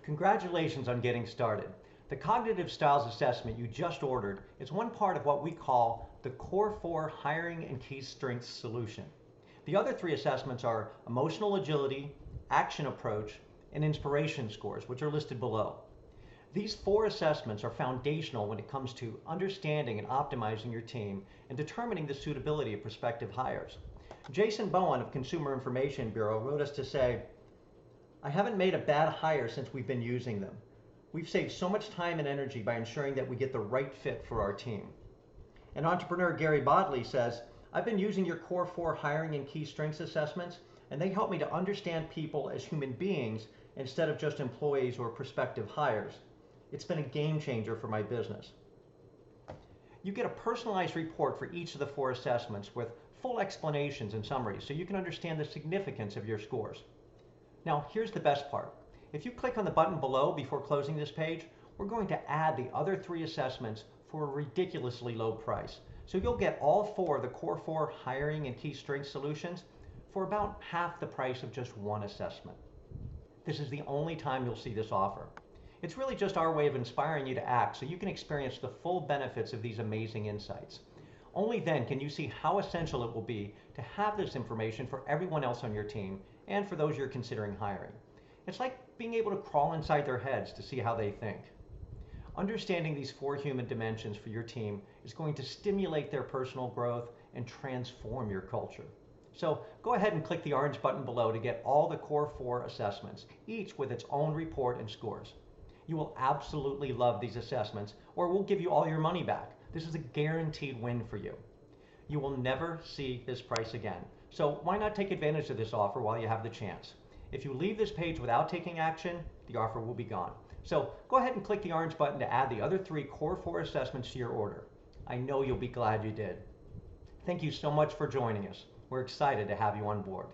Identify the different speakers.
Speaker 1: Congratulations on getting started. The Cognitive Styles Assessment you just ordered is one part of what we call the Core 4 Hiring and Key Strengths Solution. The other three assessments are Emotional Agility, Action Approach, and Inspiration Scores, which are listed below. These four assessments are foundational when it comes to understanding and optimizing your team and determining the suitability of prospective hires. Jason Bowen of Consumer Information Bureau wrote us to say, "I haven't made a bad hire since we've been using them. We've saved so much time and energy by ensuring that we get the right fit for our team." And entrepreneur Gary Bodley says, "I've been using your Core 4 hiring and key strengths assessments, and they help me to understand people as human beings instead of just employees or prospective hires. It's been a game changer for my business." You get a personalized report for each of the four assessments with full explanations and summaries so you can understand the significance of your scores. Now, here's the best part. If you click on the button below before closing this page, we're going to add the other three assessments for a ridiculously low price. So you'll get all four of the Core 4 hiring and key strengths solutions for about half the price of just one assessment. This is the only time you'll see this offer. It's really just our way of inspiring you to act so you can experience the full benefits of these amazing insights. Only then can you see how essential it will be to have this information for everyone else on your team and for those you're considering hiring. It's like being able to crawl inside their heads to see how they think. Understanding these four human dimensions for your team is going to stimulate their personal growth and transform your culture. So go ahead and click the orange button below to get all the Core 4 assessments, each with its own report and scores. You will absolutely love these assessments, or we'll give you all your money back. This is a guaranteed win for you. You will never see this price again. So why not take advantage of this offer while you have the chance? If you leave this page without taking action, the offer will be gone. So go ahead and click the orange button to add the other three Core 4 assessments to your order. I know you'll be glad you did. Thank you so much for joining us. We're excited to have you on board.